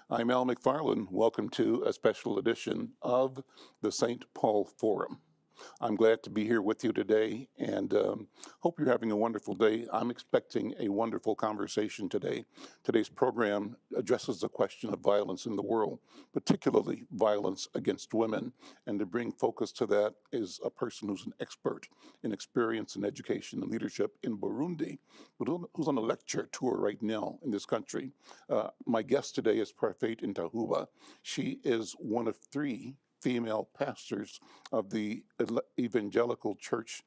I'm Al McFarlane. Welcome to a special edition of the St. Paul Forum. I'm glad to be here with you today and hope you're having a wonderful day. I'm expecting a wonderful conversation today. Today's program addresses the question of violence in the world, particularly violence against women. And to bring focus to that is a person who's an expert in experience in education and leadership in Burundi, who's on a lecture tour right now in this country. My guest today is Parfaite Ntahuba. She is one of three female pastors of the Evangelical Friends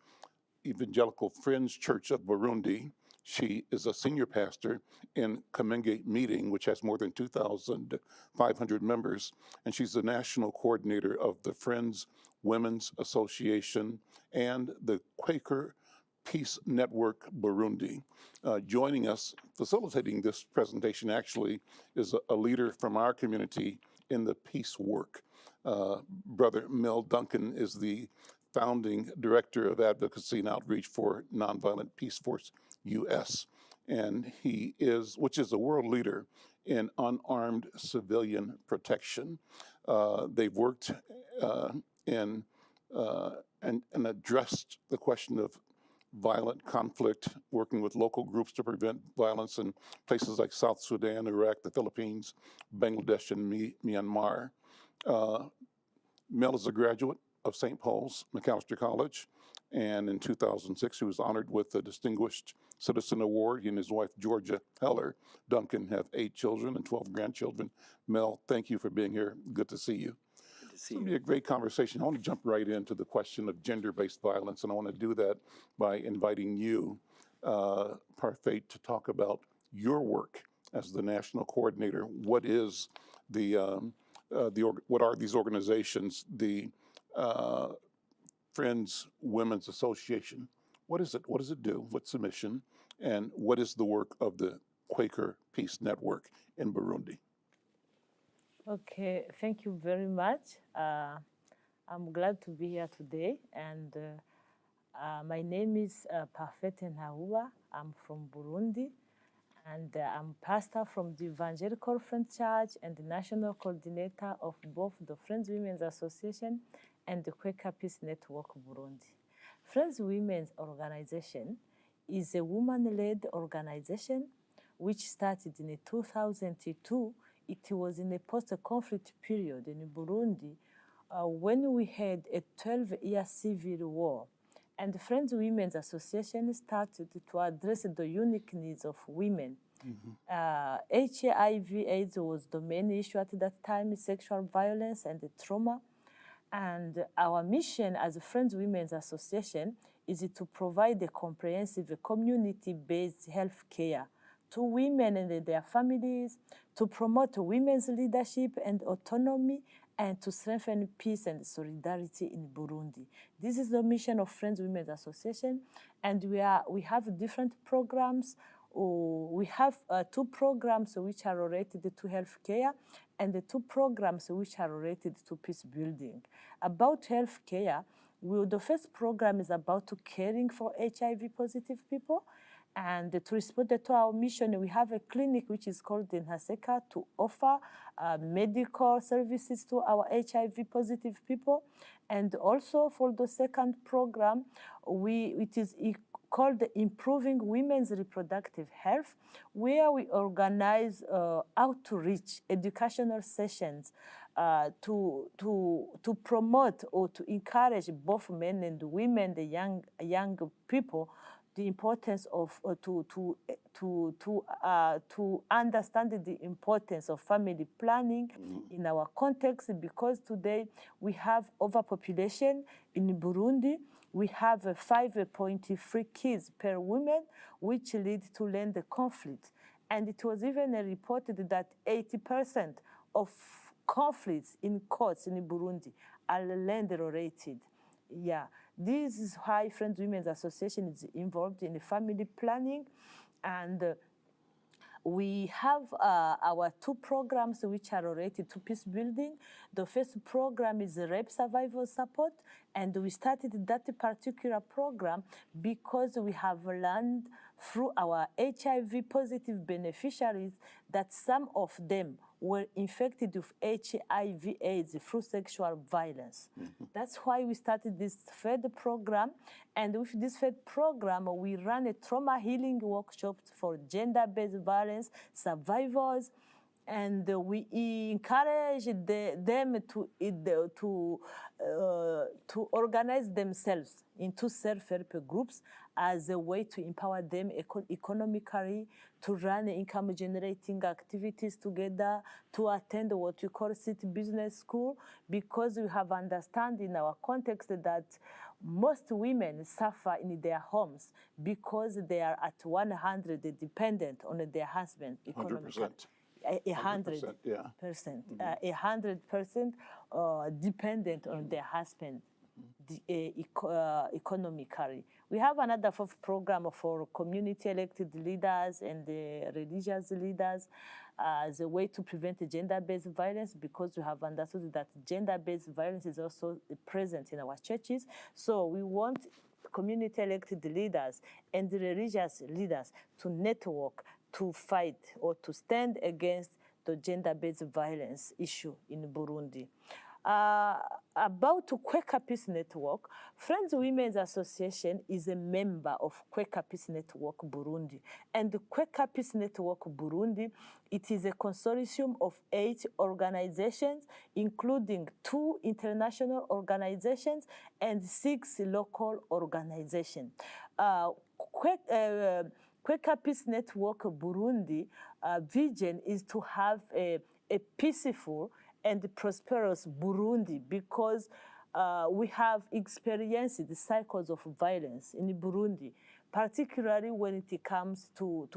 Church of Burundi. She is a senior pastor in Kamenge Meeting, which has more than 2,500 members, and she's the national coordinator of the Friends Women's Association and the Quaker Peace Network Burundi. Joining us, facilitating this presentation actually, is a leader from our community in the peace work. Brother Mel Duncan is the founding director of advocacy and outreach for Nonviolent Peaceforce US, and which is a world leader in unarmed civilian protection. They've worked and addressed the question of violent conflict, working with local groups to prevent violence in places like South Sudan, Iraq, the Philippines, Bangladesh, and Myanmar. Mel is a graduate of St. Paul's Macalester College, and in 2006 he was honored with the Distinguished Citizen Award. He and his wife, Georgia Heller Duncan, have 8 children and 12 grandchildren. Mel, thank you for being here. Good to see you. It's going to be a great conversation. I want to jump right into the question of gender-based violence, and I want to do that by inviting you, Parfaite, to talk about your work as the national coordinator. What is what are these organizations? The Friends Women's Association. What is it? What does it do? What's the mission? And what is the work of the Quaker Peace Network in Burundi? Okay, thank you very much. I'm glad to be here today, and my name is Pastor Ntahuba. I'm from Burundi, and I'm pastor from the Evangelical Friends Church and the national coordinator of both the Friends Women's Association and the Quaker Peace Network Burundi. Friends Women's Organization is a woman-led organization which started in 2002. It was in a post-conflict period in Burundi when we had a 12-year civil war. And the Friends Women's Association started to address the unique needs of women. HIV/AIDS was the main issue at that time, sexual violence and trauma. And our mission as a Friends Women's Association is to provide a comprehensive community-based health care to women and their families, to promote women's leadership and autonomy, and to strengthen peace and solidarity in Burundi. This is the mission of Friends Women's Association, and we have different programs. We have 2 programs which are related to health care, and the 2 programs which are related to peace building. About health care, the first program is about caring for HIV-positive people. And to respond to our mission, we have a clinic which is called the Nhaseka to offer medical services to our HIV-positive people. And also for the second program, it is called Improving Women's Reproductive Health, where we organize outreach educational sessions to promote or to encourage both men and women, the young people, the importance of to understand the importance of family planning in our context, because today we have overpopulation in Burundi. We have 5.3 kids per woman, which leads to land conflict. And it was even reported that 80% of conflicts in courts in Burundi are land-related. Yeah, this is why Friends Women's Association is involved in family planning, and we have our 2 programs which are related to peace building. The first program is rape survival support, And we started that particular program because we have learned through our HIV positive beneficiaries that some of them were infected with HIV/AIDS through sexual violence. That's why we started this third program. And with this third program, we ran a trauma healing workshop for gender-based violence survivors. And we encourage them to organize themselves into self-help groups as a way to empower them economically, to run income-generating activities together, to attend what we call city business school, because we have understand in our context that most women suffer in their homes because they are at 100 dependent on their husband economically. 100%. 100%, yeah. 100% dependent on their husband economically. We have another fourth program for community elected leaders and religious leaders as a way to prevent gender-based violence, because we have understood that gender-based violence is also present in our churches. So we want community elected leaders and religious leaders to network, to fight or to stand against the gender-based violence issue in Burundi. About Quaker Peace Network, Friends Women's Association is a member of Quaker Peace Network Burundi. And the Quaker Peace Network Burundi, it is a consortium of 8 organizations, including 2 international organizations and 6 local organizations. Quaker Peace Network Burundi vision is to have a peaceful and prosperous Burundi, because we have experienced the cycles of violence in Burundi, particularly when it comes to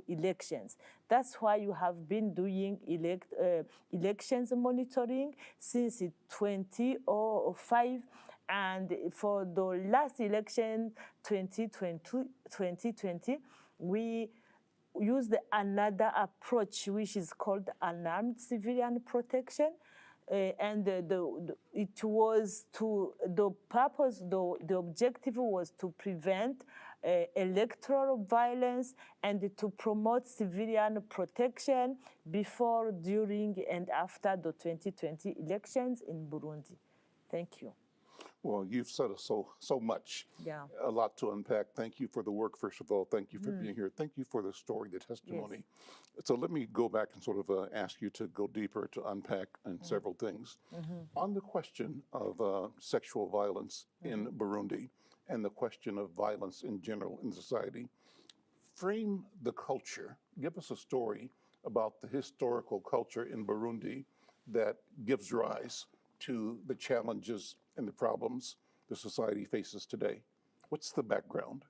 elections. That's why you have been doing elections monitoring since 2005. And for the last election, 2020, we used another approach, which is called unarmed civilian protection. It was the objective was to prevent electoral violence and to promote civilian protection before, during, and after the 2020 elections in Burundi. Thank you. Well, you've said so much, a lot to unpack. Thank you for the work, first of all. Thank you for being here. Thank you for the story, the testimony. Yes. So let me go back and sort of ask you to go deeper, to unpack on several things. On the question of sexual violence in Burundi and the question of violence in general in society, frame the culture. Give us a story about the historical culture in Burundi that gives rise to the challenges and the problems the society faces today. What's the background?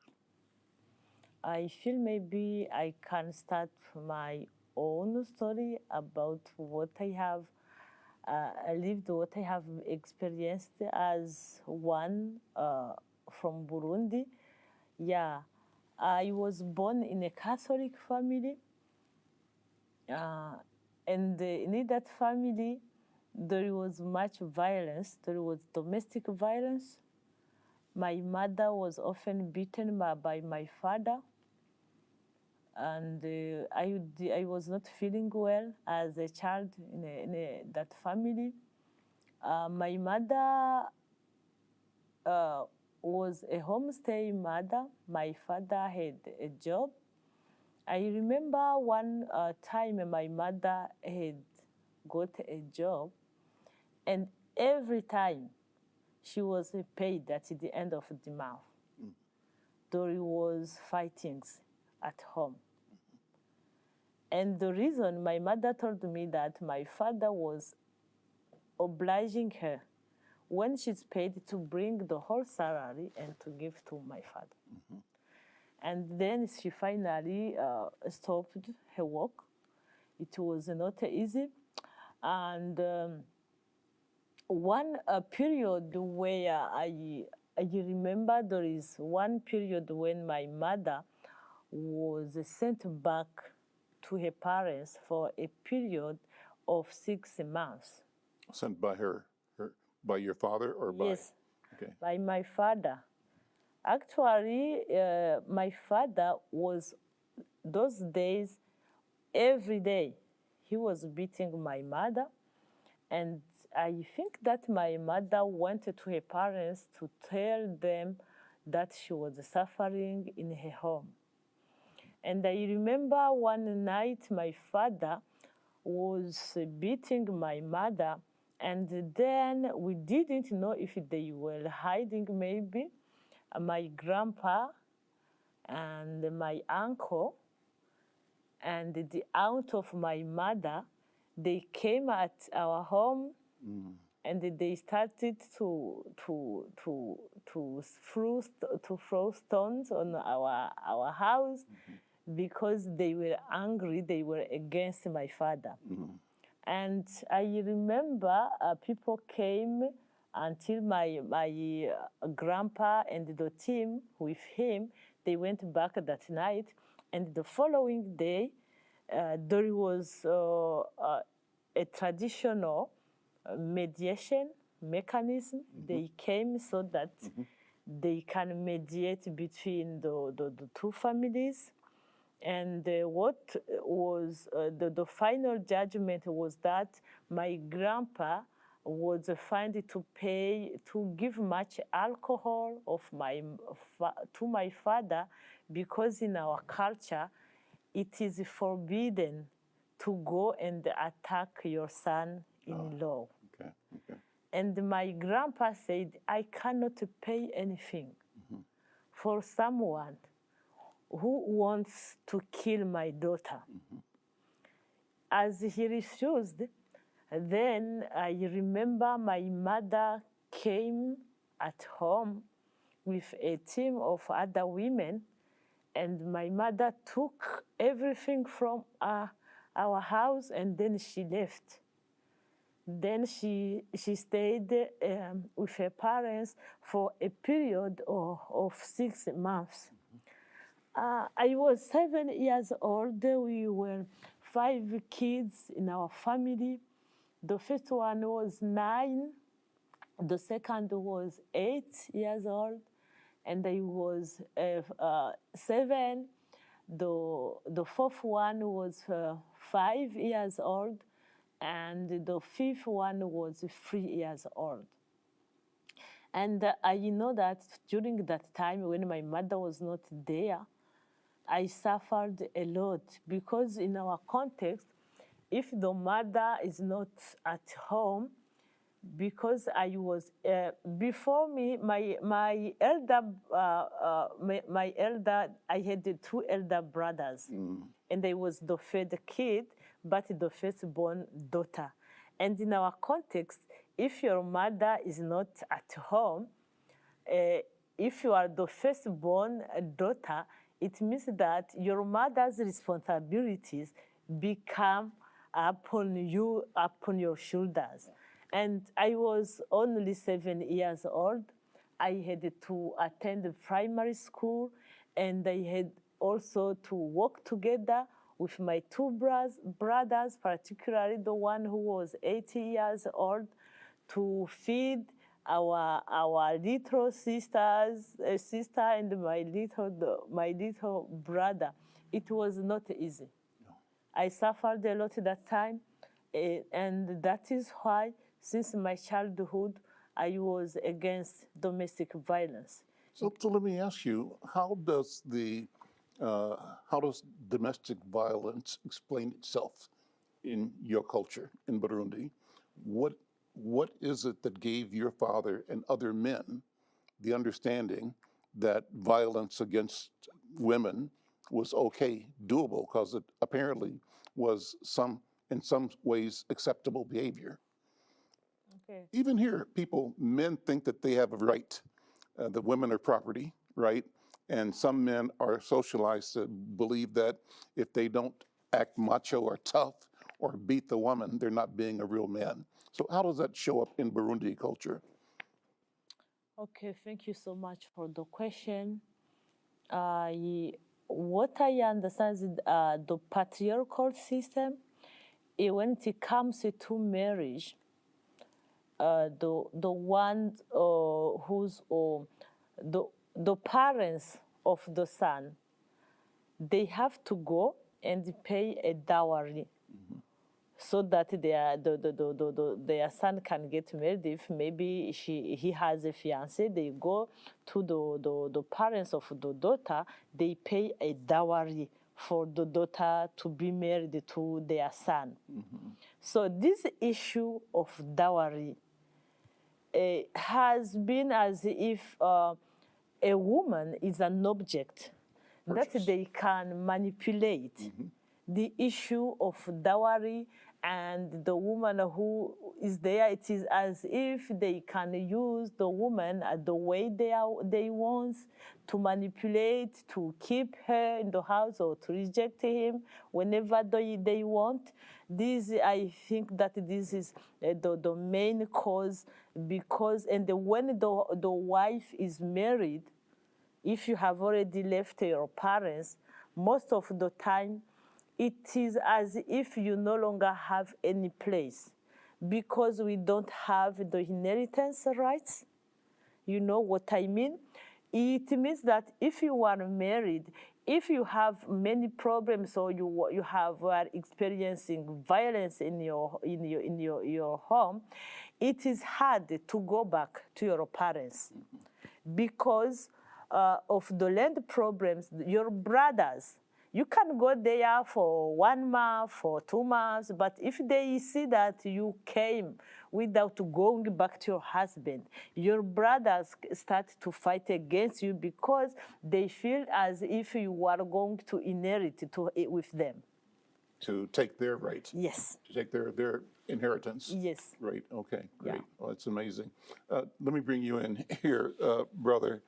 I feel maybe I can start my own story about what I have lived, what I have experienced as one from Burundi. Yeah, I was born in a Catholic family, and in that family, there was much violence. There was domestic violence. My mother was often beaten by my father. And I was not feeling well as a child in that family. My mother was a homestay mother. My father had a job. I remember one time my mother had got a job, and every time she was paid at the end of the month, there was fightings at home. And the reason, my mother told me that my father was obliging her when she's paid to bring the whole salary and to give to my father. And then she finally stopped her work. It was not easy. And one period where I remember, there is one period when my mother was sent back to her parents for a period of 6 months. Sent by by your father or by? Yes. Okay. by my father. Actually, my father was, those days, every day, he was beating my mother. And I think that my mother went to her parents to tell them that she was suffering in her home. And I remember one night my father was beating my mother, and then we didn't know if they were hiding, maybe. My grandpa and my uncle and the aunt of my mother, they came at our home and they started to throw stones on our house because they were angry. They were against my father. And I remember people came until my grandpa and the team with him, they went back that night. And the following day, there was a traditional mediation mechanism. They came so that they can mediate between the two families. And what was the final judgment was that my grandpa was fined to give much alcohol to my father, because in our culture it is forbidden to go and attack your son-in-law. Okay. Okay. And my grandpa said, I cannot pay anything for someone who wants to kill my daughter. As he refused, then I remember my mother came at home with a team of other women, and my mother took everything from our house, and then she left. Then she stayed with her parents for a period of 6 months. I was 7 years old. We were 5 kids in our family. The first one was 9. The second was 8 years old. And I was 7. The fourth one was 5 years old. And the fifth one was 3 years old. And I know that during that time when my mother was not there, I suffered a lot, because in our context, if the mother is not at home, because I was before me, my elder, I had 2 elder brothers, and I was the third kid, but the firstborn daughter. And in our context, if your mother is not at home, if you are the firstborn daughter, it means that your mother's responsibilities become upon your shoulders. And I was only 7 years old. I had to attend primary school, and I had also to work together with my 2 brothers, particularly the one who was 80 years old, to feed our little sister and my little brother. It was not easy. No. I suffered a lot that time, and that is why, since my childhood, I was against domestic violence. So let me ask you, how does domestic violence explain itself in your culture in Burundi? What is it that gave your father and other men the understanding that violence against women was okay, doable, because it apparently was in some ways acceptable behavior? Okay. Even here, men think that they have a right, that women are property, right? And some men are socialized to believe that if they don't act macho or tough or beat the woman, they're not being a real man. So how does that show up in Burundi culture? Okay, thank you so much for the question. What I understand is the patriarchal system, when it comes to marriage, the one who's the parents of the son, they have to go and pay a dowry so that their son can get married. If maybe he has a fiance, they go to the parents of the daughter, they pay a dowry for the daughter to be married to their son. So this issue of dowry has been as if a woman is an object that they can manipulate. The issue of dowry and the woman who is there, it is as if they can use the woman the way they want to manipulate, to keep her in the house or to reject him whenever they want. I think that this is the main cause, because and when the wife is married, if you have already left your parents, most of the time, it is as if you no longer have any place, because we don't have the inheritance rights. You know what I mean? It means that if you are married, if you have many problems or you are experiencing violence in your home, it is hard to go back to your parents because of the land problems. Your brothers, you can go there for 1 month, for 2 months, but if they see that you came without going back to your husband, your brothers start to fight against you because they feel as if you are going to inherit with them. To take their rights. Yes. To take their inheritance. Yes. Right. Okay. Great. Yeah. Well, that's amazing. Let me bring you in here, brother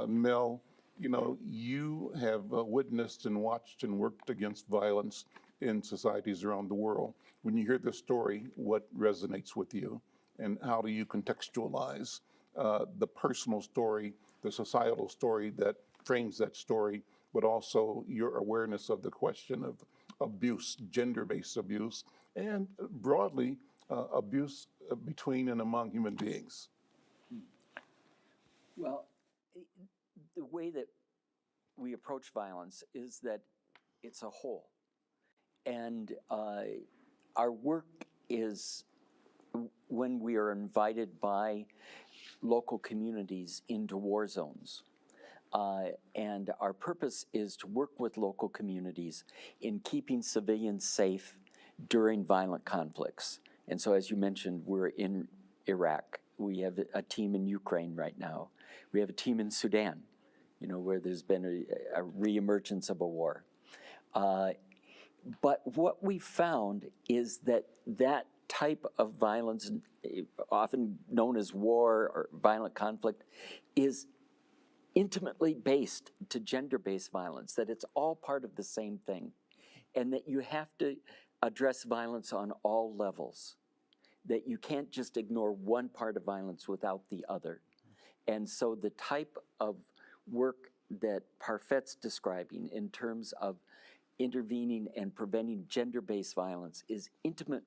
Mel. You know, you have witnessed and watched and worked against violence in societies around the world. When you hear this story, what resonates with you, and how do you contextualize the personal story, the societal story that frames that story, but also your awareness of the question of abuse, gender-based abuse, and broadly abuse between and among human beings? Well, the way that we approach violence is that it's a whole. And our work is when we are invited by local communities into war zones. And our purpose is to work with local communities in keeping civilians safe during violent conflicts. And so, as you mentioned, we're in Iraq. We have a team in Ukraine right now. We have a team in Sudan, you know, where there's been a reemergence of a war. But what we found is that that type of violence, often known as war or violent conflict, is intimately based to gender-based violence, that it's all part of the same thing, and that you have to address violence on all levels, that you can't just ignore one part of violence without the other. And so the type of work that Parfaite's describing in terms of intervening and preventing gender-based violence is intimately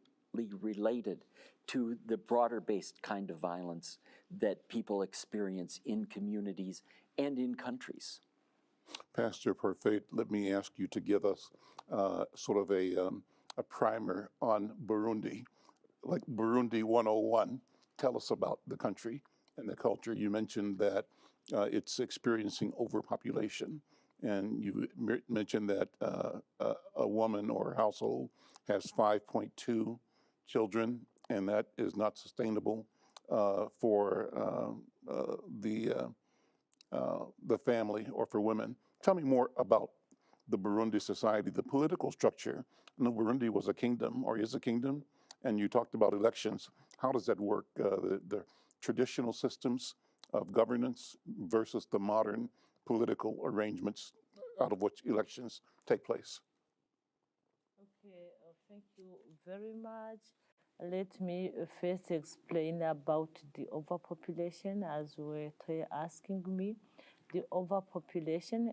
related to the broader-based kind of violence that people experience in communities and in countries. Pastor Parfaite, let me ask you to give us sort of a primer on Burundi, like Burundi 101. Tell us about the country and the culture. You mentioned that it's experiencing overpopulation, and you mentioned that a woman or household has 5.2 children, and that is not sustainable for the family or for women. Tell me more about the Burundi society, the political structure. I know Burundi was a kingdom or is a kingdom, and you talked about elections. How does that work? The traditional systems of governance versus the modern political arrangements out of which elections take place. Okay, thank you very much. Let me first explain about the overpopulation, as you were asking me. The overpopulation,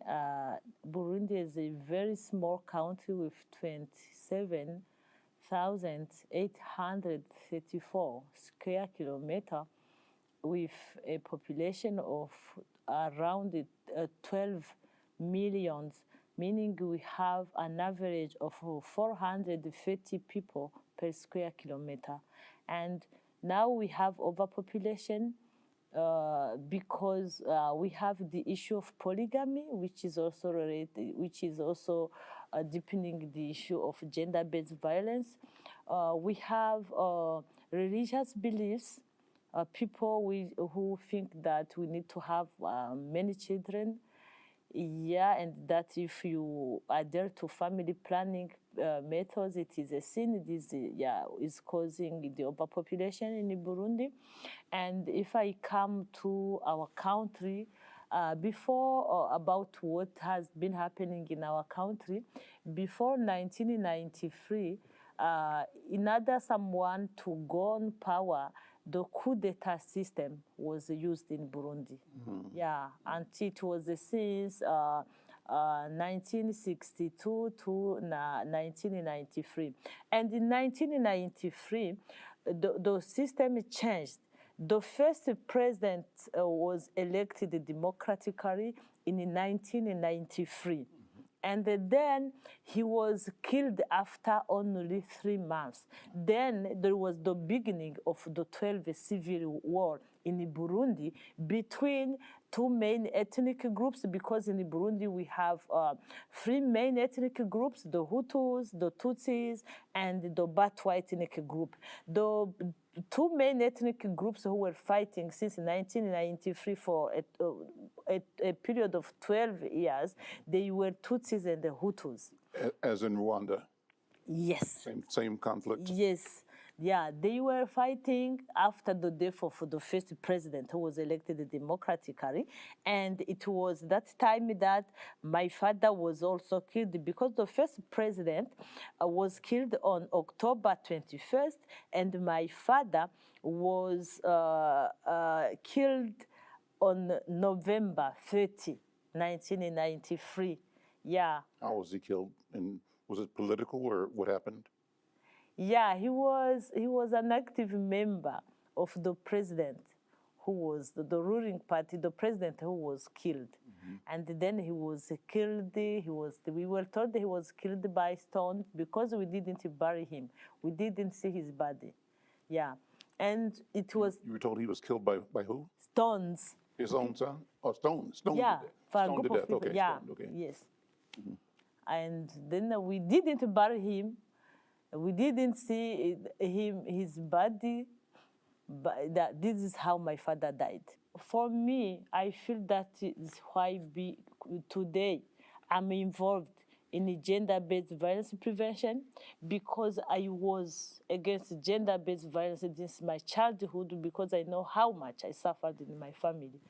Burundi is a very small country with 27 1,834 square kilometer with a population of around 12 million, meaning we have an average of 450 people per square kilometer. And now we have overpopulation because we have the issue of polygamy, which is also related, deepening the issue of gender-based violence. We have religious beliefs, people who think that we need to have many children. Yeah, and that if you adhere to family planning methods, it is a sin. It is, is causing the overpopulation in Burundi. And if I come to our country, before about what has been happening in our country, before 1993, in order someone to go on power, the coup d'etat system was used in Burundi. Mm-hmm. Yeah, and it was since 1962 to 1993. And in 1993, the system changed. The first president was elected democratically in 1993. And then he was killed after only 3 months. Then there was the beginning of the 12th civil war in Burundi between two main ethnic groups, because in Burundi we have 3 main ethnic groups, the Hutus, the Tutsis, and the Batwa ethnic group. The 2 main ethnic groups who were fighting since 1993 for a period of 12 years, they were Tutsis and the Hutus. As in Rwanda? Yes. Same conflict? Yes. Yeah, they were fighting after the death of the first president who was elected democratically. And it was that time that my father was also killed, because the first president was killed on October 21st, and my father was killed on November 30, 1993. Yeah. How was he killed? And was it political, or what happened? Yeah, he was an active member of the president who was the ruling party, the president who was killed. Mm-hmm. And then he was killed, we were told he was killed by stones because we didn't bury him. We didn't see his body. Yeah. And it was... You were told he was killed by who? Stones. His own son? Oh, stoned. Stoned yeah, to death. For stoned a to group death. of people. Okay. Yeah. Stoned. Okay. Yes. Mm-hmm. And then we didn't bury him. We didn't see his body, but this is how my father died. For me, I feel that is why today I'm involved in gender-based violence prevention, because I was against gender-based violence since my childhood, because I know how much I suffered in my family.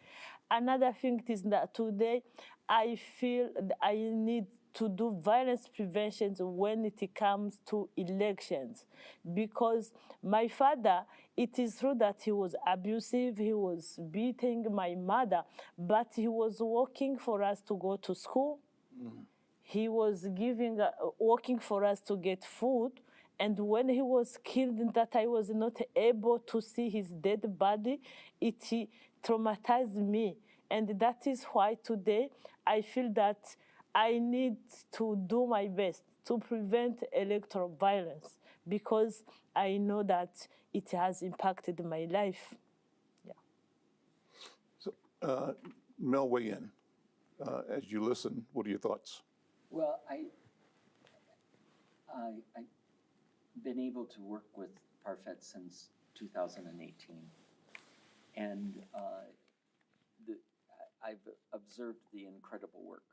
Another thing is that today I feel I need to do violence prevention when it comes to elections, because my father, it is true that he was abusive, he was beating my mother, but he was working for us to go to school. Mm-hmm. He was working for us to get food. And when he was killed, that I was not able to see his dead body, it traumatized me. And that is why today I feel that I need to do my best to prevent electoral violence, because I know that it has impacted my life. Yeah. So, Mel, weigh in. As you listen, what are your thoughts? Well, I've been able to work with Parfaite since 2018, and I've observed the incredible work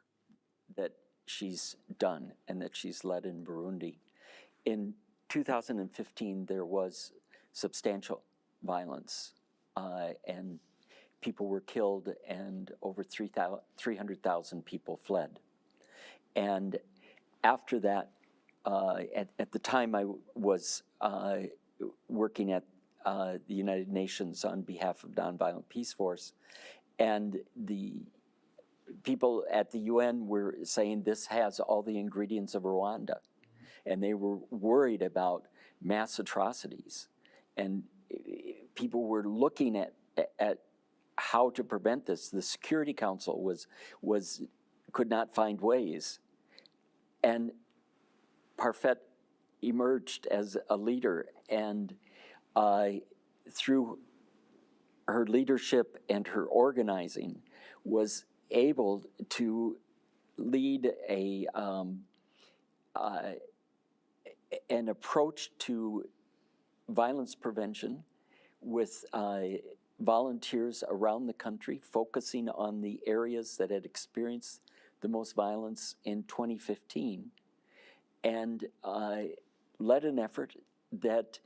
that she's done and that she's led in Burundi. In 2015, there was substantial violence, and people were killed, and over 300,000 people fled. And after that, at the time I was working at the United Nations on behalf of Nonviolent Peaceforce, and the people at the UN were saying this has all the ingredients of Rwanda. And they were worried about mass atrocities, and people were looking at how to prevent this. The Security Council could not find ways, and Parfaite emerged as a leader, and through her leadership and her organizing was able to lead an approach to violence prevention with volunteers around the country, focusing on the areas that had experienced the most violence in 2015, and led an effort that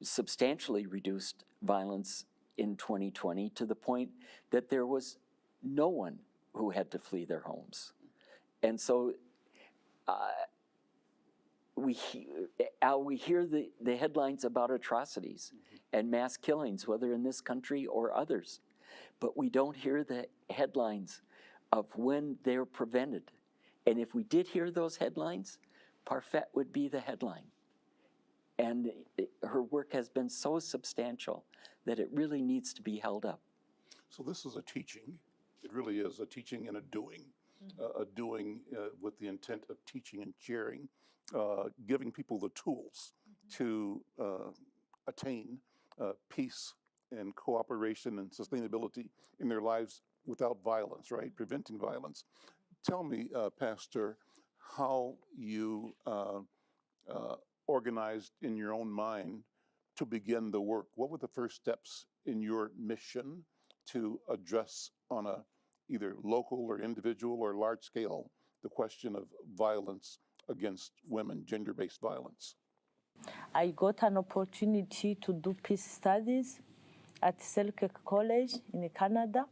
substantially reduced violence in 2020 to the point that there was no one who had to flee their homes. And so we hear the headlines about atrocities and mass killings, whether in this country or others, but we don't hear the headlines of when they're prevented. And if we did hear those headlines, Parfaite would be the headline. And her work has been so substantial that it really needs to be held up. So this is a teaching. It really is a teaching and a doing. A doing with the intent of teaching and sharing, giving people the tools to attain peace and cooperation and sustainability in their lives without violence, right? Preventing violence. Tell me, Pastor, how you organized in your own mind to begin the work. What were the first steps in your mission to address on a either local or individual or large scale the question of violence against women, gender-based violence? I got an opportunity to do peace studies at Selkirk College in Canada,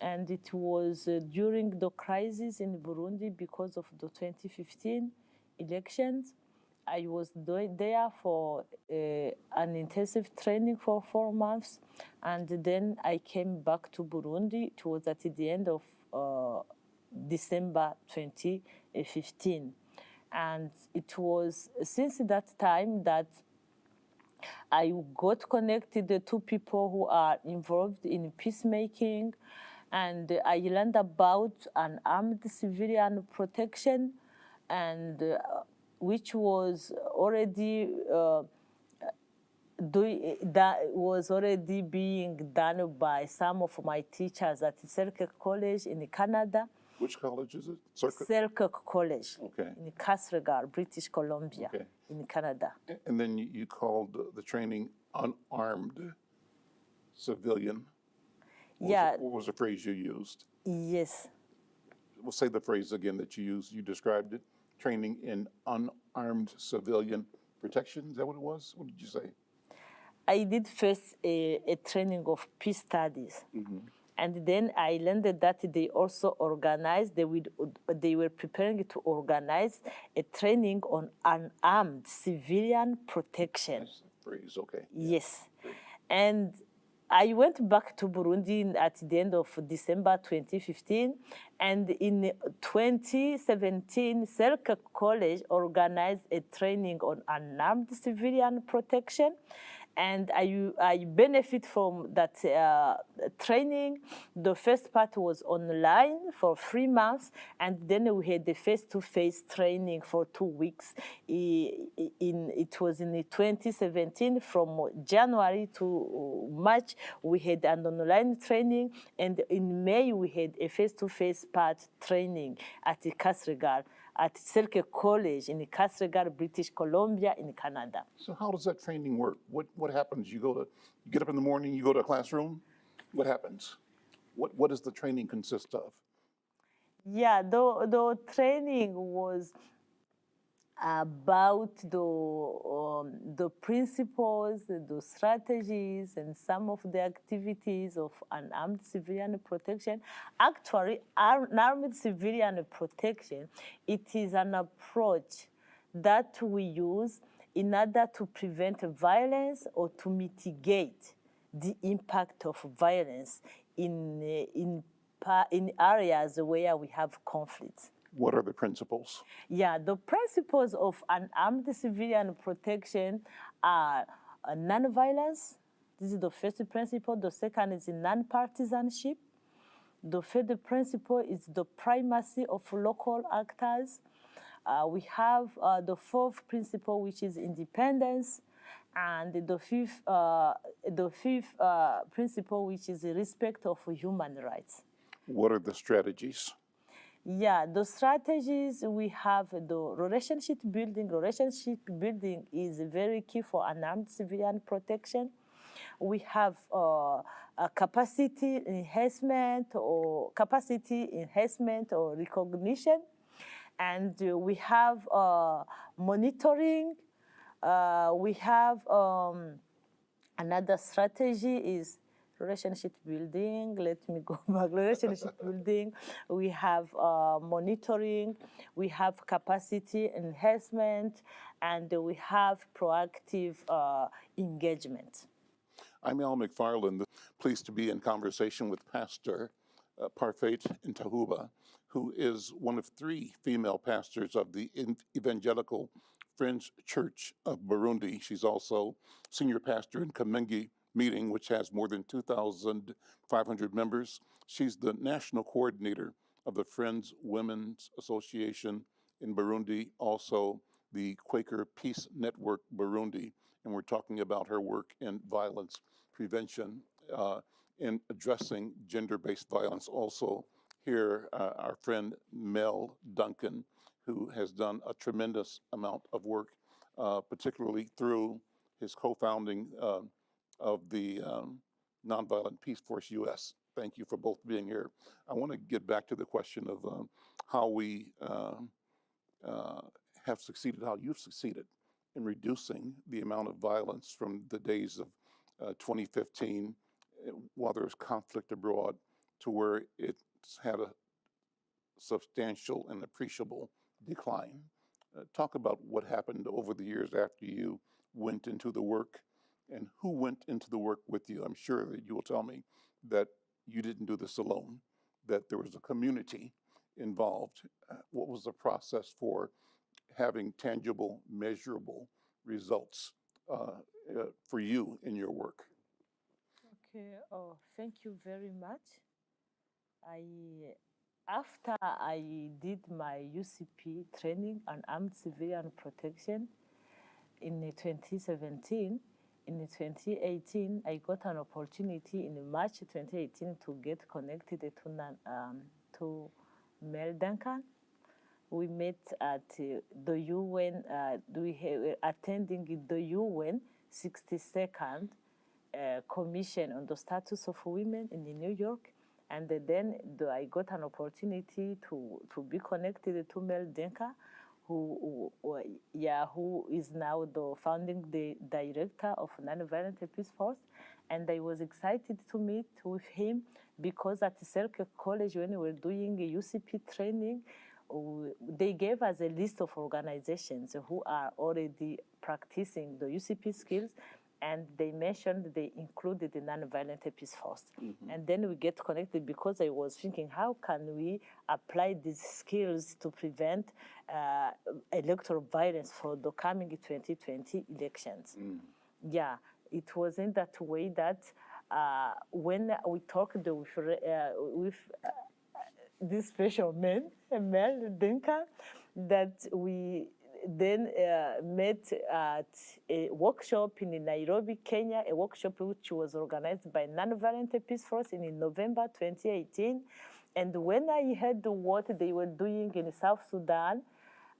and it was during the crisis in Burundi because of the 2015 elections. I was there for an intensive training for 4 months, and then I came back to Burundi. It was at the end of December 2015. And it was since that time that I got connected to people who are involved in peacemaking, and I learned about unarmed civilian protection, and which was already being done by some of my teachers at Selkirk College in Canada. Which college is it? Selkirk College, okay, in Castlegar, British Columbia, okay, in Canada. And then you called the training unarmed civilian. What was the phrase you used? Yes. We'll say the phrase again that you used. You described it. Training in unarmed civilian protection. Is that what it was? What did you say? I did first a training of peace studies. And then I learned that they also organized, they were preparing to organize a training on unarmed civilian protection. That's the phrase, okay. Yes. And I went back to Burundi at the end of December 2015, and in 2017, Selkirk College organized a training on unarmed civilian protection. And I benefit from that training. The first part was online for 3 months, and then we had the face-to-face training for 2 weeks. It was in 2017, from January to March, we had an online training, and in May we had a face-to-face part training at the Castlegar, at Selkirk College in Castlegar, British Columbia, in Canada. So how does that training work? What happens? You get up in the morning, you go to a classroom. What happens? What does the training consist of? Yeah, the training was about the principles, the strategies, and some of the activities of unarmed civilian protection. Actually, unarmed civilian protection, it is an approach that we use in order to prevent violence or to mitigate the impact of violence in areas where we have conflicts. What are the principles? Yeah, the principles of unarmed civilian protection are nonviolence. This is the first principle. The second is non-partisanship. The third principle is the primacy of local actors. We have the fourth principle, which is independence, and the fifth principle, which is the respect of human rights. What are the strategies? Yeah, the strategies we have, the relationship building. Relationship building is very key for unarmed civilian protection. We have a capacity enhancement or recognition, and we have monitoring. We have another strategy is relationship building. Let me go back. Relationship building. We have monitoring. We have capacity enhancement, and we have proactive engagement. I'm Al McFarlane, pleased to be in conversation with Pastor Parfaite Ntahuba, who is one of 3 female pastors of the Evangelical Friends Church of Burundi. She's also senior pastor in Kamenge meeting, which has more than 2,500 members. She's the national coordinator of the Friends Women's Association in Burundi, also the Quaker Peace Network Burundi. And we're talking about her work in violence prevention, in addressing gender-based violence. Also here, our friend Mel Duncan, who has done a tremendous amount of work, particularly through his co-founding of the Nonviolent Peaceforce US. Thank you for both being here. I want to get back to the question of how we have succeeded, how you've succeeded in reducing the amount of violence from the days of 2015, while there was conflict abroad, to where it's had a substantial and appreciable decline. Talk about what happened over the years after you went into the work, and who went into the work with you. I'm sure that you will tell me that you didn't do this alone, that there was a community involved. What was the process for having tangible, measurable results for you in your work? Okay, thank you very much. After I did my UCP training on armed civilian protection in 2017, in 2018, I got an opportunity in March 2018 to get connected to Mel Duncan. We met at the UN, we were attending the UN 62nd Commission on the Status of Women in New York. And then I got an opportunity to be connected to Mel Duncan, who is now the founding director of Nonviolent Peaceforce. And I was excited to meet with him because at Selke College, when we were doing a UCP training, they gave us a list of organizations who are already practicing the UCP skills, and they mentioned they included the Nonviolent Peaceforce. Mm-hmm. And then we get connected because I was thinking, how can we apply these skills to prevent electoral violence for the coming 2020 elections? Mm. Yeah, it was in that way that when we talked with this special man, Mel Duncan, that we then met at a workshop in Nairobi, Kenya, a workshop which was organized by Nonviolent Peaceforce in November 2018. And when I heard what they were doing in South Sudan,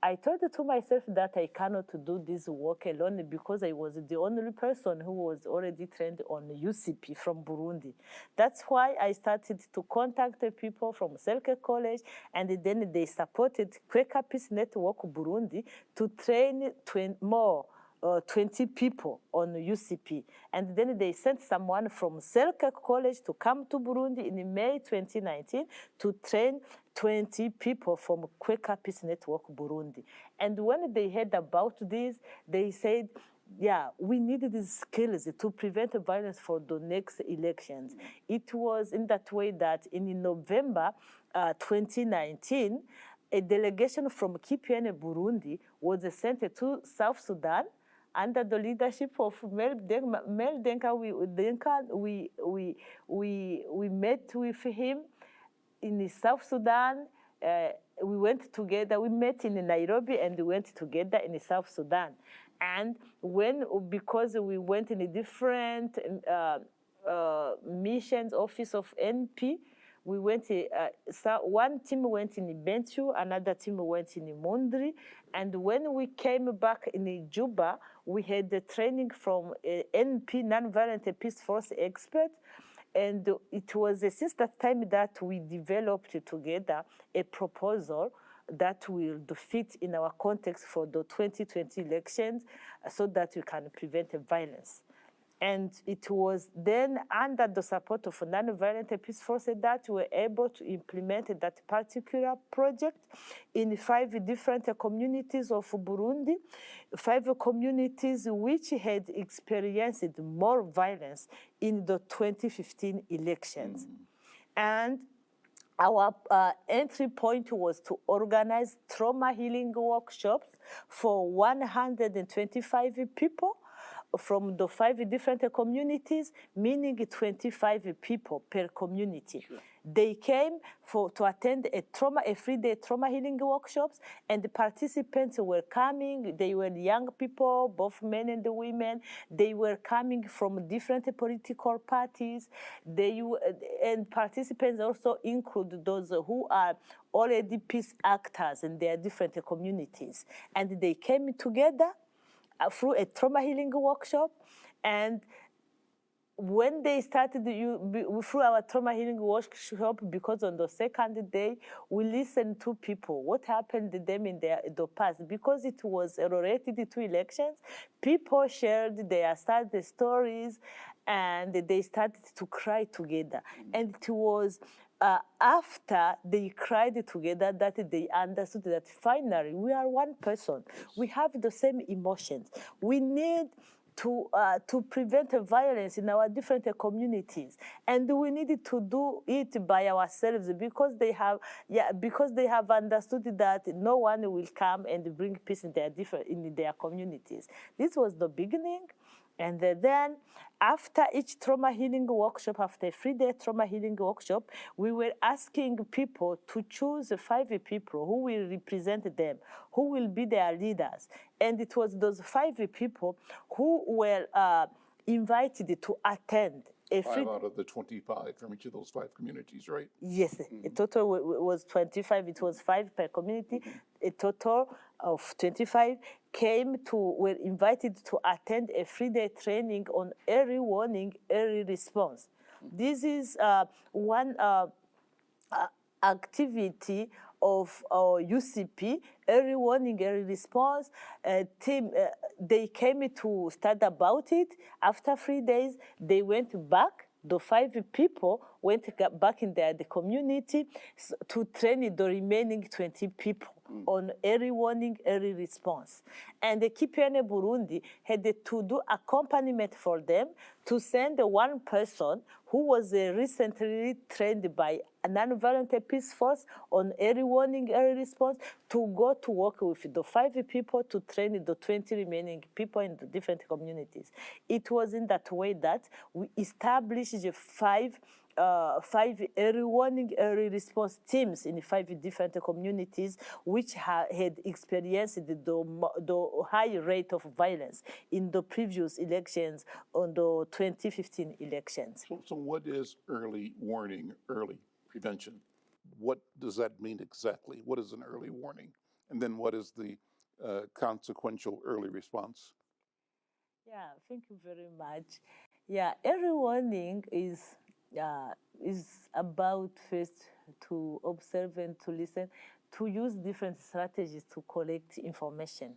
I thought to myself that I cannot do this work alone because I was the only person who was already trained on UCP from Burundi. That's why I started to contact the people from Selke College, and then they supported Quaker Peace Network Burundi to train 20 people on UCP. And then they sent someone from Selke College to come to Burundi in May 2019 to train 20 people from Quaker Peace Network Burundi. And when they heard about this, they said, yeah, we need these skills to prevent violence for the next elections. It was in that way that in November 2019, a delegation from KPN Burundi was sent to South Sudan under the leadership of Mel Denka. We met with him in South Sudan. We went together. We met in Nairobi and we went together in South Sudan. And because we went in a different missions office of NP, we went. One team went in Bentiu, another team went in Mondri, and when we came back in Juba, we had the training from NP, Nonviolent Peaceforce expert, and it was since that time that we developed together a proposal that will fit in our context for the 2020 elections, so that we can prevent violence. And it was then under the support of Nonviolent Peaceforce that we were able to implement that particular project in 5 different communities of Burundi, 5 communities which had experienced more violence in the 2015 elections. And our entry point was to organize trauma healing workshops for 125 people from the 5 different communities, meaning 25 people per community. Sure. They came to attend a 3-day trauma healing workshops, and the participants were coming. They were young people, both men and women. They were coming from different political parties. And participants also include those who are already peace actors in their different communities. And they came together through a trauma healing workshop, and when they started through our trauma healing workshop, because on the second day we listened to people what happened to them in the past, because it was related to elections. People shared their sad stories, and they started to cry together, and it was after they cried together that they understood that finally we are one person. We have the same emotions. We need to prevent violence in our different communities, and we needed to do it by ourselves, because they have understood that no one will come and bring peace in their communities. This was the beginning. And then after each trauma healing workshop, after a 3-day trauma healing workshop, we were asking people to choose 5 people who will represent them, who will be their leaders. And it was those 5 people who were invited to attend. 5 out of the 25 from each of those 5 communities, right? Yes, a total was 25. It was 5 per community. A total of 25 were invited to attend a 3-day training on early warning, early response. This is one activity of our UCP, early warning, early response team. They came to study about it. After 3 days, they went back. The 5 people went back in the community to train the remaining 20 people on early warning, early response. And the KPN Burundi had to do accompaniment for them, to send one person who was recently trained by a Nonviolent Peaceforce on early warning, early response, to go to work with the 5 people to train the 20 remaining people in the different communities. It was in that way that we established the 5 early warning, early response teams in 5 different communities, which had experienced the high rate of violence in the previous elections, on the 2015 elections. So what is early warning, early prevention? What does that mean exactly? What is an early warning? And then what is the consequential early response? Yeah, thank you very much. Yeah, early warning is about first to observe and to listen, to use different strategies to collect information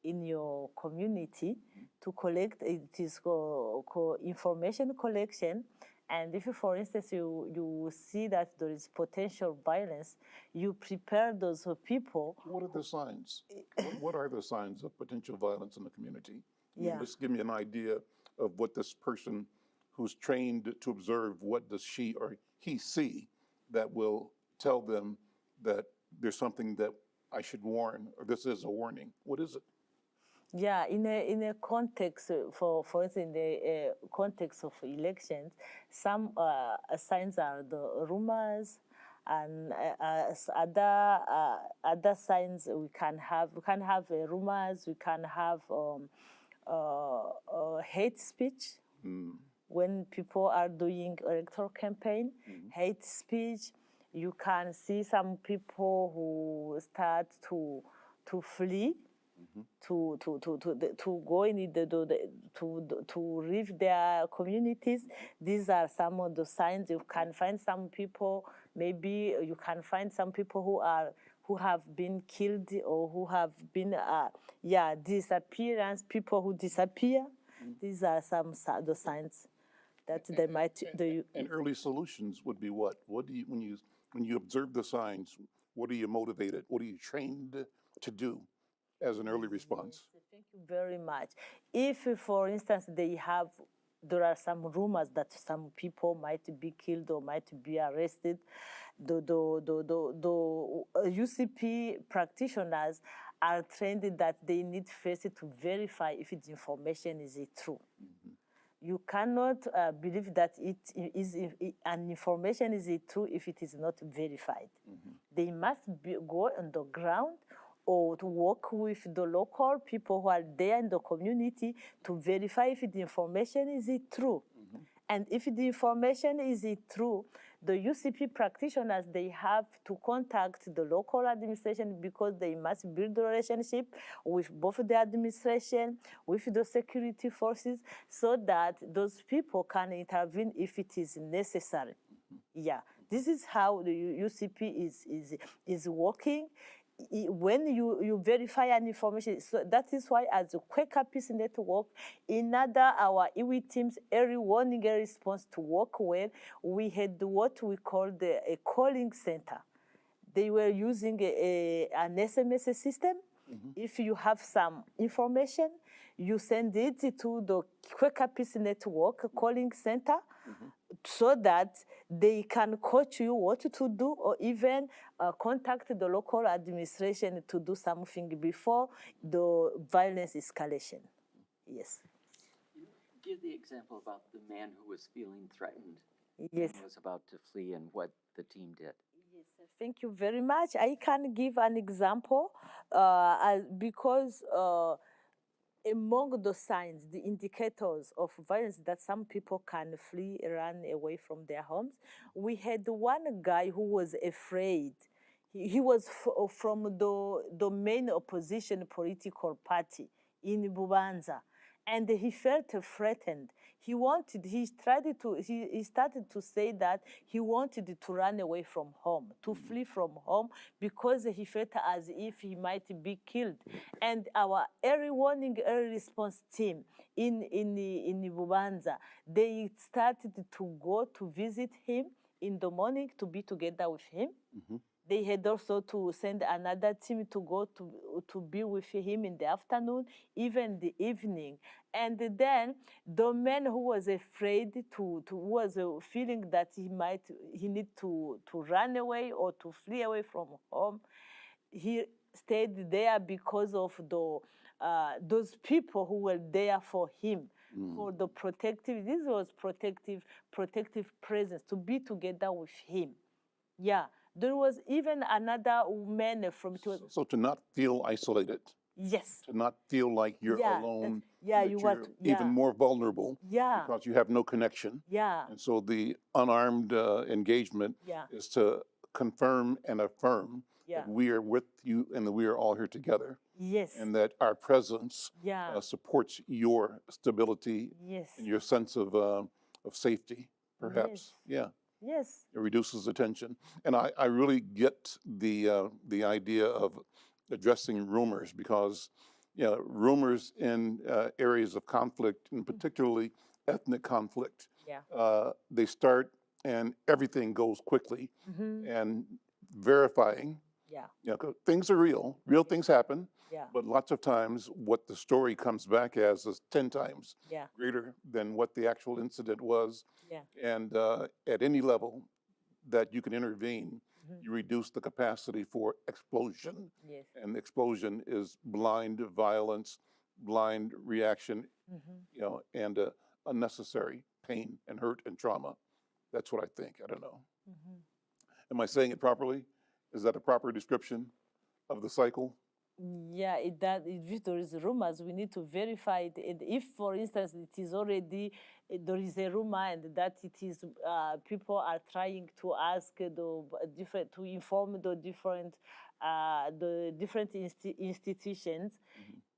in your community. To collect, it is information collection. And if, for instance, you see that there is potential violence, you prepare those people. What are the signs? What are the signs of potential violence in the community? Yeah. Just give me an idea of what this person who's trained to observe, what does she or he see that will tell them that there's something that I should warn, or this is a warning? What is it? Yeah, in a context, for instance, in the context of elections, some signs are the rumors, and other signs we can have. We can have rumors. We can have hate speech. When people are doing electoral campaign, hate speech. You can see some people who start to flee. To go in to leave their communities. These are some of the signs. You can find some people. Maybe you can find some people who have been killed or who have been disappearance. People who disappear. These are some the signs that they might. And early solutions would be what? What do you when you observe the signs? What are you motivated? What are you trained to do as an early response? Yes, thank you very much. If, for instance, there are some rumors that some people might be killed or might be arrested, the UCP practitioners are trained that they need first to verify if the information is true. You cannot believe that an information is true if it is not verified. They must go on the ground or to work with the local people who are there in the community to verify if the information is true. And if the information is true, the UCP practitioners, they have to contact the local administration because they must build a relationship with both the administration, with the security forces, so that those people can intervene if it is necessary. Yeah, this is how the UCP is working. When you verify an information, so that is why as a Quaker Peace Network, our IWI teams, early warning, early response to work well, we had what we call a calling center. They were using an SMS system. If you have some information, you send it to the Quaker Peace Network calling center, so that they can coach you what to do, or even contact the local administration to do something before the violence escalation. Yes. Give the example about the man who was feeling threatened. Yes. And was about to flee, and what the team did. Yes, thank you very much. I can give an example because among the signs, the indicators of violence that some people can flee, run away from their homes, we had one guy who was afraid. He was from the main opposition political party in Bubanza, and he felt threatened. He started to say that he wanted to run away from home, to flee from home, because he felt as if he might be killed. And our early warning, early response team in Bubanza, they started to go to visit him in the morning, to be together with him. They had also to send another team to go to be with him in the afternoon, even the evening. And then the man who was afraid was feeling that he need to run away or to flee away from home, he stayed there because of those people who were there for him, for the protective. This was protective presence, to be together with him. Yeah. There was even another man from... So to not feel isolated. Yes. To not feel like you're alone. You're even more vulnerable. Yeah. Because you have no connection. Yeah. And so the unarmed engagement is to confirm and affirm that we are with you and that we are all here together. Yes. And that our presence supports your stability and your sense of safety, perhaps. Yeah. Yes. It reduces the tension. And I really get the idea of addressing rumors, because rumors in areas of conflict, and particularly ethnic conflict, they start and everything goes quickly. And verifying, things are real things happen, but lots of times what the story comes back as is 10 times greater than what the actual incident was. And at any level that you can intervene, you reduce the capacity for explosion. Yes. And explosion is blind violence, blind reaction, and unnecessary pain and hurt and trauma. That's what I think. I don't know. Am I saying it properly? Is that a proper description of the cycle? Yeah, if there is rumors, we need to verify it. And if, for instance, it is already, there is a rumor and that it is, people are trying to ask to inform the different institutions,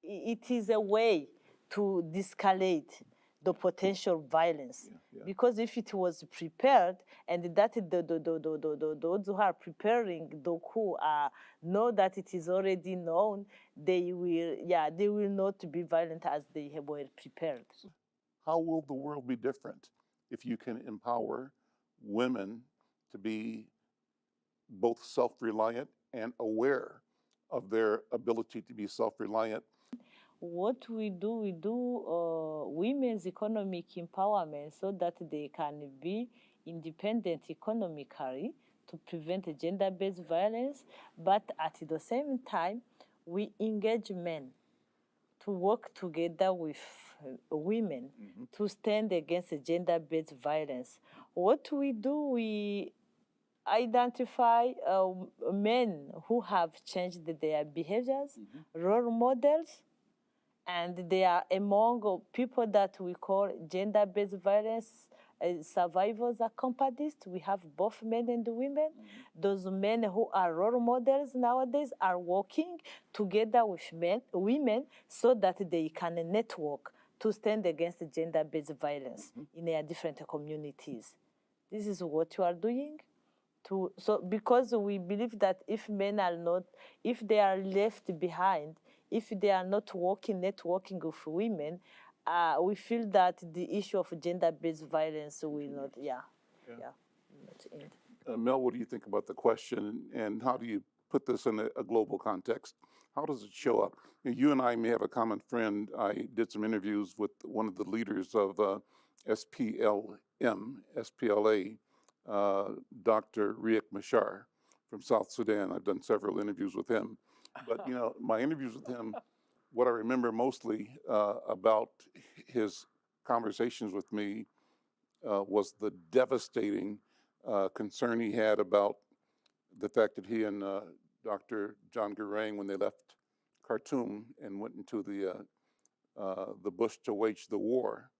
it is a way to de-escalate the potential violence. Because if it was prepared, and that those who are preparing the coup know that it is already known, they will not be violent as they were prepared. How will the world be different if you can empower women to be both self-reliant and aware of their ability to be self-reliant? What we do women's economic empowerment so that they can be independent economically to prevent gender-based violence, but at the same time, we engage men to work together with women to stand against gender-based violence. What we do, we identify men who have changed their behaviors, role models, and they are among people that we call gender-based violence survivors accompanists. We have both men and women. Those men who are role models nowadays are working together with women so that they can network to stand against gender-based violence in their different communities. This is what you are doing. Because we believe that if men are not, if they are left behind, if they are not networking with women, we feel that the issue of gender-based violence will not, not end. Mel, what do you think about the question, and how do you put this in a global context? How does it show up? You and I may have a common friend. I did some interviews with one of the leaders of SPLA, Dr. Riek Machar from South Sudan. I've done several interviews with him. But, my interviews with him, what I remember mostly about his conversations with me was the devastating concern he had about the fact that he and Dr. John Garang, when they left Khartoum and went into the bush to wage the war,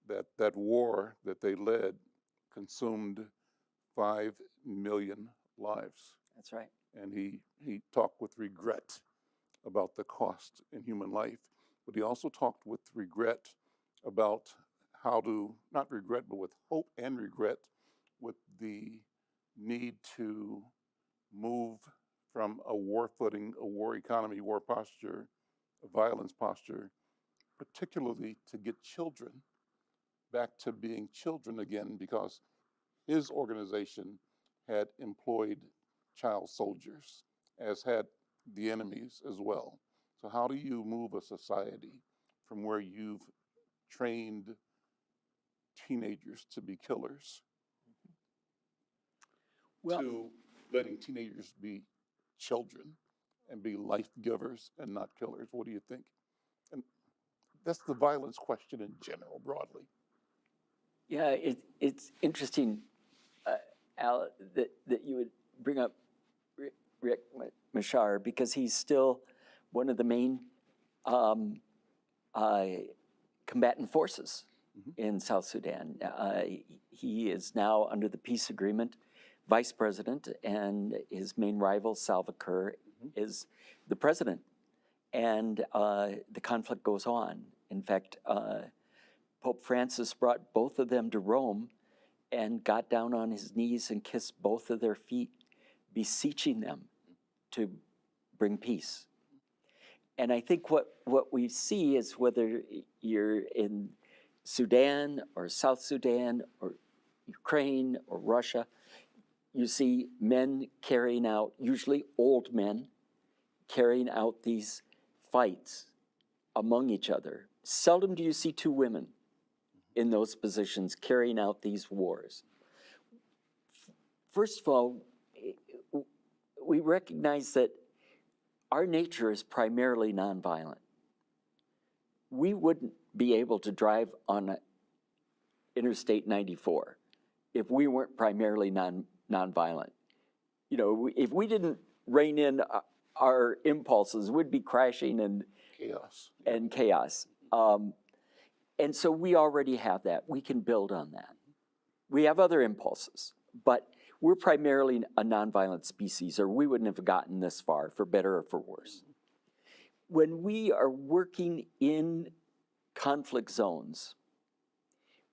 that war that they led consumed 5 million lives. That's right. And he talked with regret about the cost in human life, but he also talked with regret about how to, not regret, but with hope and regret, with the need to move from a war footing, a war economy, war posture, a violence posture, particularly to get children back to being children again, because his organization had employed child soldiers, as had the enemies as well. So how do you move a society from where you've trained teenagers to be killers to letting teenagers be children and be life givers and not killers? What do you think? And that's the violence question in general, broadly. Yeah, it's interesting, Al, that you would bring up Riek Machar, because he's still one of the main combatant forces in South Sudan. He is now, under the peace agreement, vice president, and his main rival, Salva Kiir, is the president. And the conflict goes on. In fact, Pope Francis brought both of them to Rome and got down on his knees and kissed both of their feet, beseeching them to bring peace. And I think what we see is, whether you're in Sudan or South Sudan or Ukraine or Russia, you see men carrying out, usually old men, carrying out these fights among each other. Seldom do you see two women in those positions carrying out these wars. First of all, we recognize that our nature is primarily nonviolent. We wouldn't be able to drive on Interstate 94 if we weren't primarily nonviolent. You know, if we didn't rein in our impulses, we'd be crashing and chaos. And so we already have that. We can build on that. We have other impulses, but we're primarily a nonviolent species, or we wouldn't have gotten this far, for better or for worse. When we are working in conflict zones,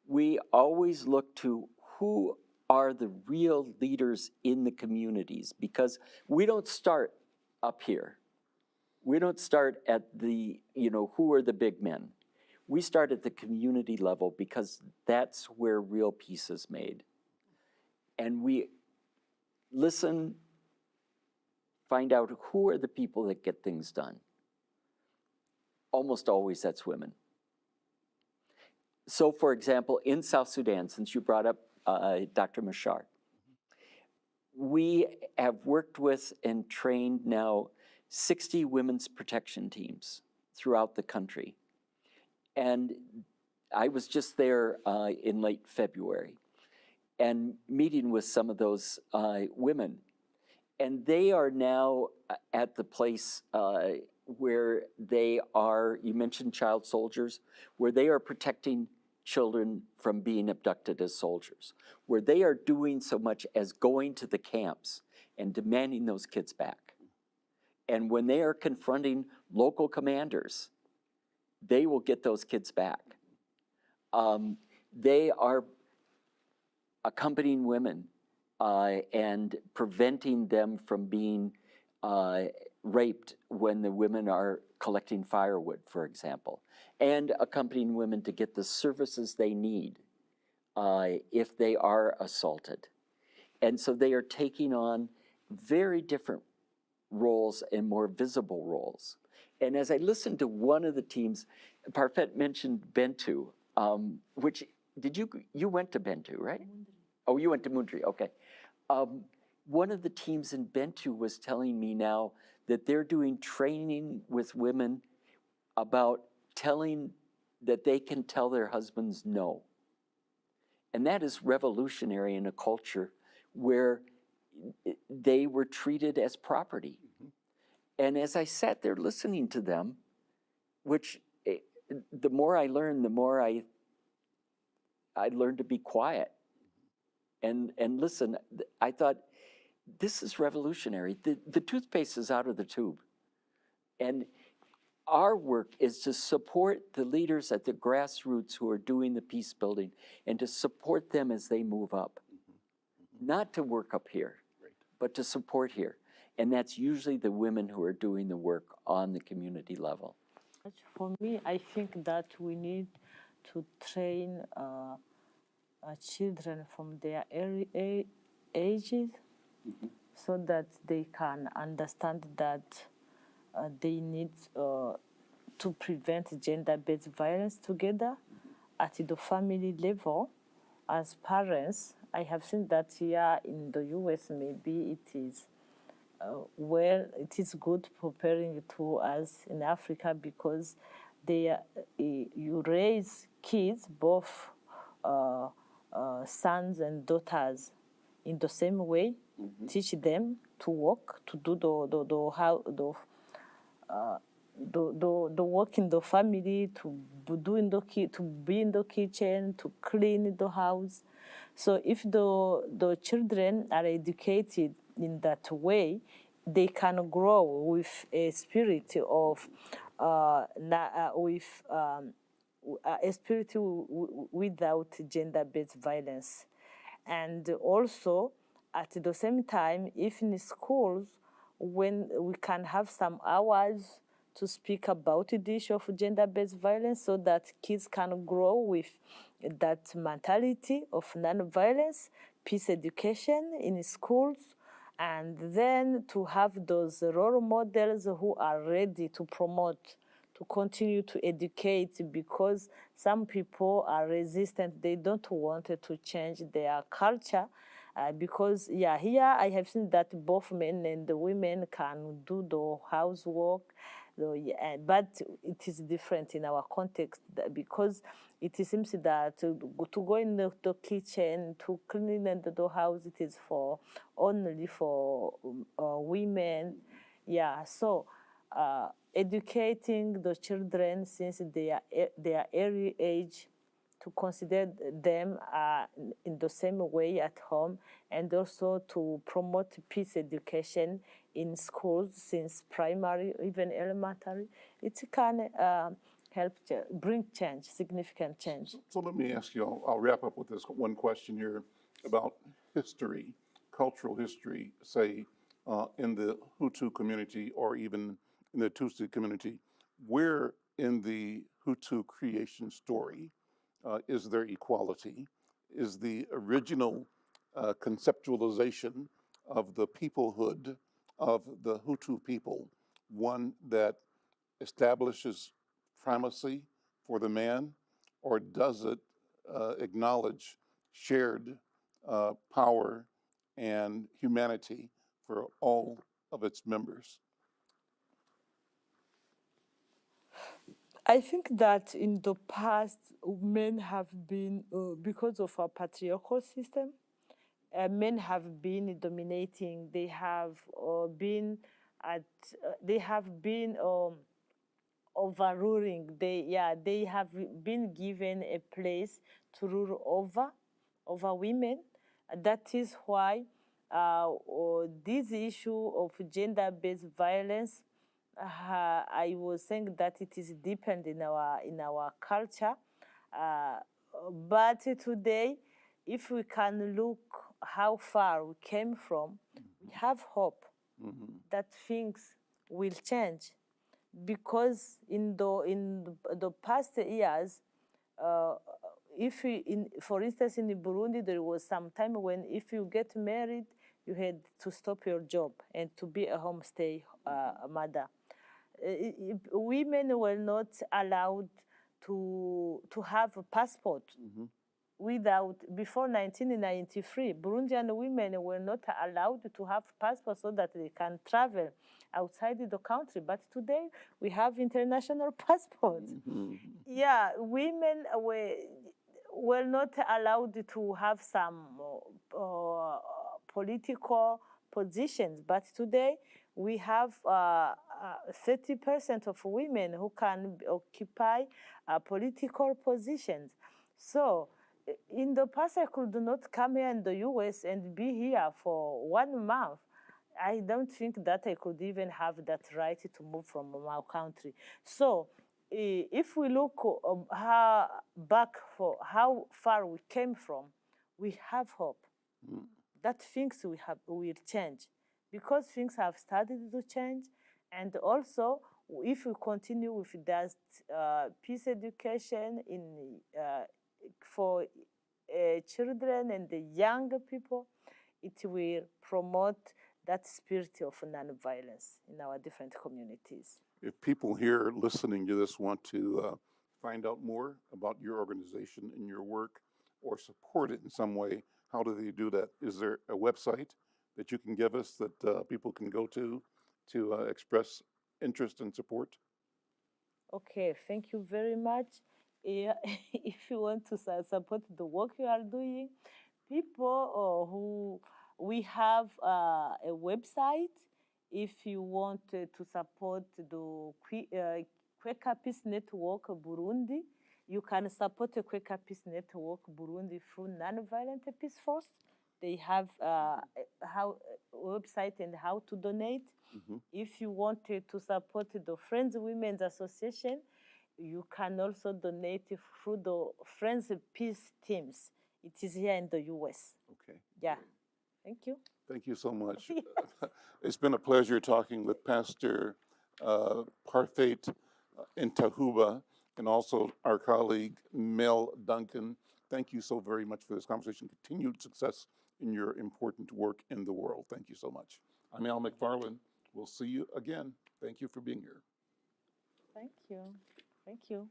we always look to who are the real leaders in the communities, because we don't start up here. We don't start at the, who are the big men. We start at the community level, because that's where real peace is made. And we listen, find out who are the people that get things done. Almost always that's women. So, for example, in South Sudan, since you brought up Dr. Machar, we have worked with and trained now 60 women's protection teams throughout the country. And I was just there in late February and meeting with some of those women. And they are now at the place where they are, you mentioned child soldiers, where they are protecting children from being abducted as soldiers, where they are doing so much as going to the camps and demanding those kids back. And when they are confronting local commanders, they will get those kids back. They are accompanying women and preventing them from being raped when the women are collecting firewood, for example, and accompanying women to get the services they need if they are assaulted. And so they are taking on very different roles and more visible roles. And as I listened to one of the teams, Parfaite mentioned Bentu, which, you went to Bentu, right? Oh, you went to Mundri, okay. One of the teams in Bentu was telling me now that they're doing training with women about telling that they can tell their husbands no. And that is revolutionary in a culture where they were treated as property. And as I sat there listening to them, which the more I learned, the more I learned to be quiet and listen. I thought, this is revolutionary. The toothpaste is out of the tube. And our work is to support the leaders at the grassroots who are doing the peace building and to support them as they move up. Not to work up here, but to support here. And that's usually the women who are doing the work on the community level. For me, I think that we need to train children from their early ages so that they can understand that they need to prevent gender-based violence together at the family level. As parents, I have seen that here in the US, maybe it is it is good preparing to us in Africa, because you raise kids, both sons and daughters, in the same way. Teach them to work, to do the work in the family, to be in the kitchen, to clean the house. So if the children are educated in that way, they can grow with a spirit of without gender-based violence. And also, at the same time, if in schools, when we can have some hours to speak about the issue of gender-based violence, so that kids can grow with that mentality of non-violence, peace education in schools, and then to have those role models who are ready to promote, to continue to educate, because some people are resistant. They don't want to change their culture, Because here I have seen that both men and the women can do the housework, but it is different in our context because it seems that to go in the kitchen, to clean the house, it is only for women. Yeah, so educating the children since they are early age to consider them in the same way at home, and also to promote peace education in schools since primary, even elementary. It can help bring change, significant change. So let me ask you, I'll wrap up with this one question here about history, cultural history, say in the Hutu community or even in the Tutsi community. Where in the Hutu creation story is there equality? Is the original conceptualization of the peoplehood of the Hutu people one that establishes primacy for the man, or does it acknowledge shared power and humanity for all of its members? I think that in the past, men have been, because of our patriarchal system, men have been dominating. They have been overruling. They have been given a place to rule over women. That is why this issue of gender-based violence, I was saying that it is deepened in our culture. But today, if we can look how far we came from, we have hope that things will change. Because in the past years, for instance, in Burundi, there was some time when if you get married, you had to stop your job and to be a homestay mother. Women were not allowed to have a passport. Before 1993, Burundian women were not allowed to have passports so that they can travel outside the country. But today we have international passports. Yeah, women were not allowed to have some political positions. But today we have 30% of women who can occupy political positions. So in the past, I could not come here in the US and be here for 1 month. I don't think that I could even have that right to move from our country. So if we look back for how far we came from, we have hope that things will change, because things have started to change. And also, if we continue with that peace education for children and the younger people, it will promote that spirit of nonviolence in our different communities. If people here listening to this want to find out more about your organization and your work, or support it in some way, how do they do that? Is there a website that you can give us that people can go to express interest and support? Okay, thank you very much. If you want to support the work you are doing, we have a website. If you want to support the Quaker Peace Network Burundi, you can support the Quaker Peace Network Burundi through Nonviolent Peaceforce. They have a website and how to donate. If you wanted to support the Friends Women's Association, you can also donate through the Friends Peace Teams. It is here in the US. Okay. Yeah. Thank you. Thank you so much. It's been a pleasure talking with Pastor Parfaite Ntahuba and also our colleague Mel Duncan. Thank you so very much for this conversation. Continued success in your important work in the world. Thank you so much. I'm Al McFarlane. We'll see you again. Thank you for being here. Thank you. Thank you.